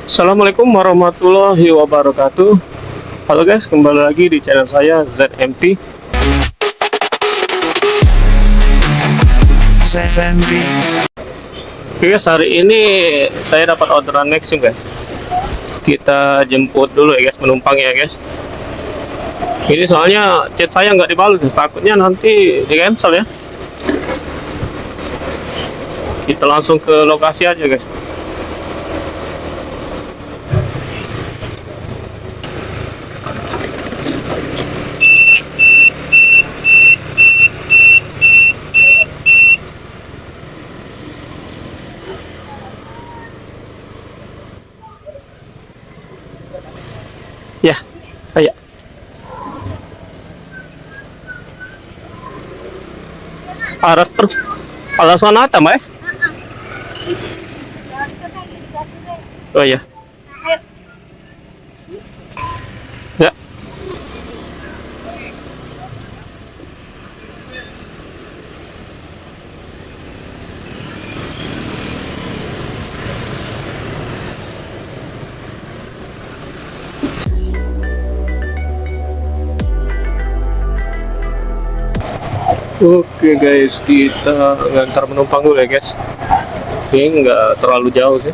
Assalamualaikum warahmatullahi wabarakatuh. Halo guys, kembali lagi di channel saya ZMT. Oke guys, hari ini saya dapat orderan next juga. Kita jemput dulu ya guys, penumpang ya guys. Ini soalnya chat saya nggak dibalas, takutnya nanti di cancel ya. Kita langsung ke lokasi aja guys. Ya, saya. Arah terus. Alas mana mbak? Oh iya. Ya. Oke guys, kita ngantar penumpang dulu ya guys. Ini nggak terlalu jauh sih.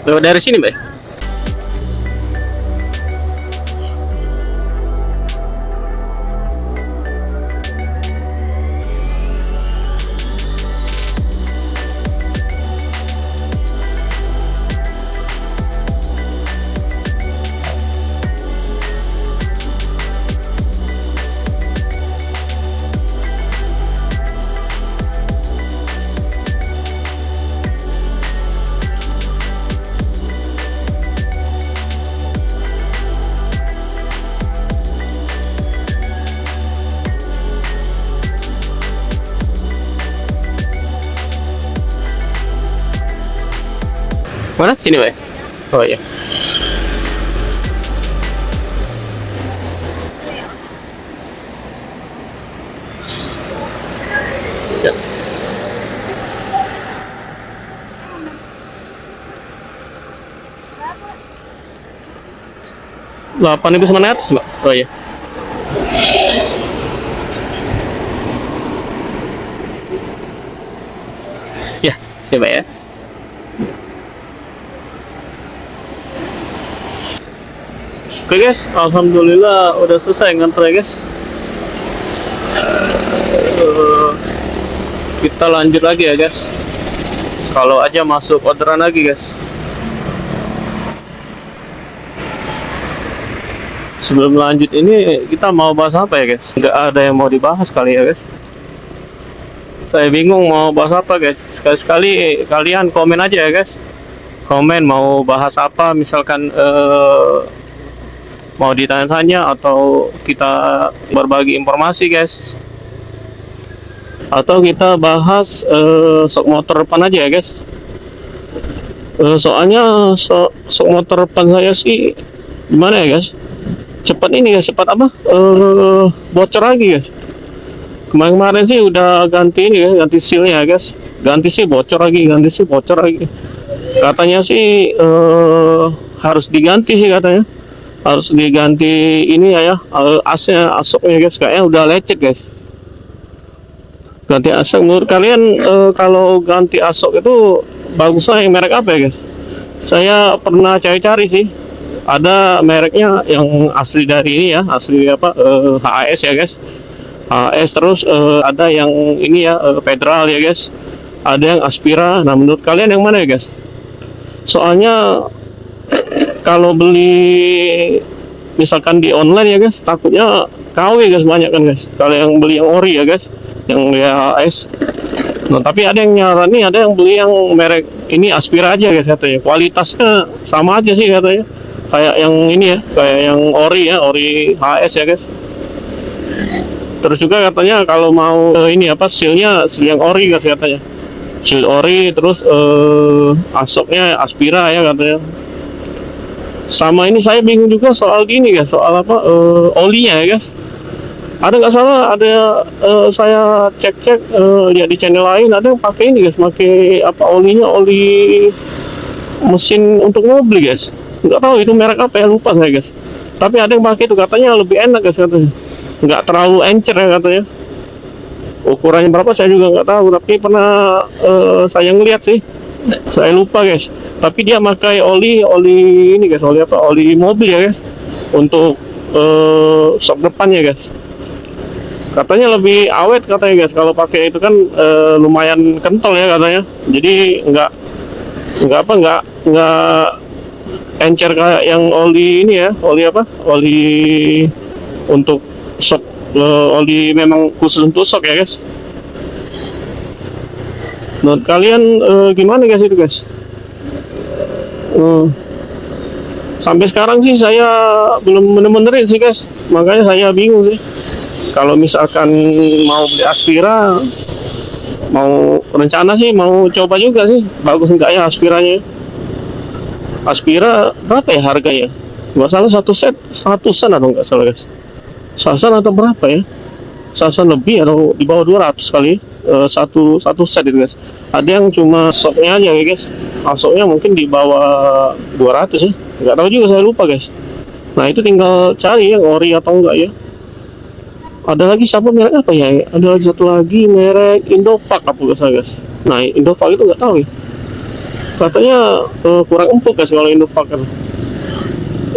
Lewat dari sini, Mbak. Mana? Sini, Pak. Oh iya. Ya. 8.900, Mbak. Oh iya. Ya, ya, Pak ya. Oke guys, alhamdulillah udah selesai ngantre guys. Eh, kita lanjut lagi ya guys. Kalau aja masuk orderan lagi guys. Sebelum lanjut ini kita mau bahas apa ya guys? Nggak ada yang mau dibahas kali ya guys. Saya bingung mau bahas apa guys. Sekali-sekali kalian komen aja ya guys. Komen mau bahas apa, misalkan mau ditanya-tanya atau kita berbagi informasi guys, atau kita bahas sok motor depan aja ya guys. Soalnya sok motor depan saya sih gimana ya guys, cepat ini guys, cepat apa bocor lagi guys. Kemarin sih udah ganti ini ya, ganti sealnya guys, ganti sih bocor lagi, ganti sih bocor lagi. Katanya sih harus diganti sih katanya, harus diganti ini ya, asnya, asoknya guys, kayaknya udah lecet guys. Ganti asok, menurut kalian kalau ganti asok itu bagusnya yang merek apa ya guys? Saya pernah cari-cari sih, ada mereknya yang asli dari ini ya, asli apa, HAS ya guys, HAS. Terus ada yang ini ya, Federal ya guys, ada yang Aspira. Nah menurut kalian yang mana ya guys? Soalnya kalau beli misalkan di online ya guys, takutnya KW guys, banyak kan guys. Kalau yang beli yang ori ya guys, yang HAS. Nah tapi ada yang nyaranin, ada yang beli yang merek ini Aspira aja guys katanya, kualitasnya sama aja sih katanya, kayak yang ini ya, kayak yang ori ya, ori HS ya guys. Terus juga katanya kalau mau ini apa, sealnya seal yang ori guys katanya, seal ori. Terus asoknya Aspira ya katanya. Sama ini saya bingung juga soal ini guys, soal apa, olinya ya guys. Ada nggak salah, ada saya cek-cek lihat di channel lain, ada yang pakai ini guys, pakai apa, olinya oli mesin untuk mobil guys. Nggak tahu itu merek apa ya, lupa saya guys. Tapi ada yang pakai itu, katanya lebih enak guys katanya, nggak terlalu encer ya katanya. Ukurannya berapa saya juga nggak tahu, tapi pernah saya ngeliat sih, saya lupa guys. Tapi dia pakai oli ini guys, oli apa, oli mobil ya guys, untuk sok depannya guys. Katanya lebih awet katanya guys, kalau pakai itu kan lumayan kental ya katanya. Jadi nggak apa, nggak encer kayak yang oli ini ya, oli apa, oli untuk sok, oli memang khusus untuk sok ya guys. Menurut kalian gimana guys itu guys? Sampai sekarang sih saya belum bener-bener sih guys, makanya saya bingung sih. Kalau misalkan mau beli Aspira, mau rencana sih mau coba juga sih, bagus enggak ya Aspiranya. Aspira berapa ya harganya? Nggak salah satu set 100-an atau nggak salah guys, 100-an atau berapa ya, 100-an lebih atau di bawah 200 kali satu set itu guys. Ada yang cuma soknya aja ya guys, masuknya mungkin di bawah 200 ya, nggak tahu juga, saya lupa guys. Nah itu tinggal cari ya ori atau enggak ya. Ada lagi siapa, merek apa ya? Ada lagi satu lagi merek Indopak apa guys. Nah Indopak itu nggak tahu ya, katanya kurang empuk guys kalau Indopak kan.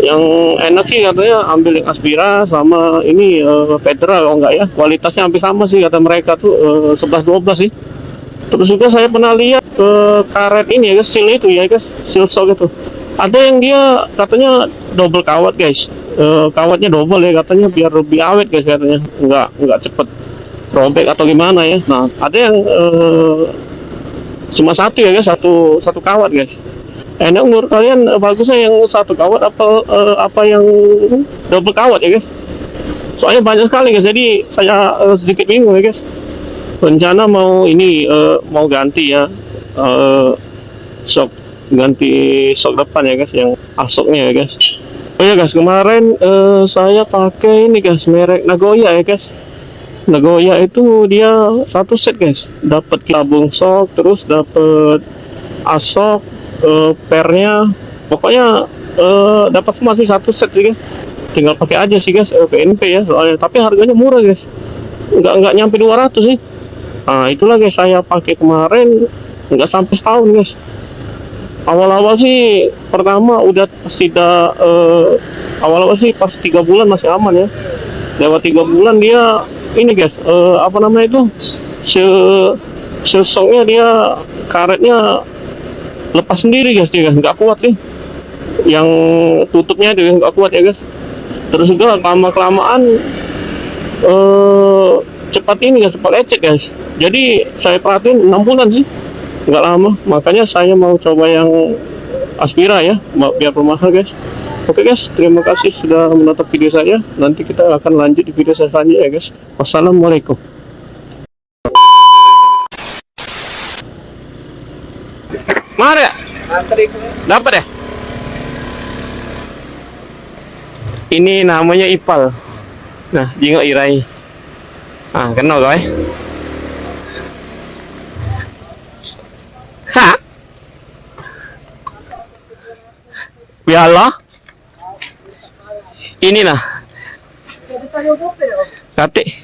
Yang enak sih katanya ambil yang Aspira sama ini Federal, kalau enggak ya kualitasnya hampir sama sih kata mereka tuh, 11-12 sih. Terus juga saya pernah lihat karet ini ya guys, seal itu ya guys, seal shock itu. Ada yang dia katanya double kawat guys, kawatnya double ya katanya, biar lebih awet guys katanya, nggak cepet robek atau gimana ya. Nah ada yang cuma satu ya guys, satu kawat guys. Enak menurut kalian bagusnya yang satu kawat apa yang double kawat ya guys? Soalnya banyak sekali guys, jadi saya sedikit bingung ya guys. Rencana mau ini mau ganti ya, shock ganti sok depan ya guys, yang asoknya ya guys. Oh ya guys, kemarin saya pakai ini guys, merek Nagoya ya guys. Nagoya itu dia satu set guys, dapat tabung sok, terus dapat asok, pernya, pokoknya dapat semua sih satu set sih guys. Tinggal pakai aja sih guys, PNP ya soalnya, tapi harganya murah guys, nggak nyampe 200 sih. Nah itulah guys, saya pakai kemarin nggak sampai setahun guys. Awal-awal sih pertama udah tidak awal-awal sih pas 3 bulan masih aman ya. Lewat 3 bulan dia ini guys, apa namanya itu, se sesoknya dia, karetnya lepas sendiri guys, ya nggak kuat sih, yang tutupnya itu nggak kuat ya guys. Terus juga lama kelamaan cepat ini guys, cepat lecet guys. Jadi saya perhatiin 6 bulan sih, nggak lama. Makanya saya mau coba yang Aspira ya, biar bermahal guys. Oke guys, terima kasih sudah menonton video saya. Nanti kita akan lanjut di video saya selanjutnya ya guys. Wassalamualaikum. Mana ya? Dapat ya? Ini namanya Ipal. Nah, jingok irai. Ah, kenal guys. Ha? Biala. Inilah. Kate.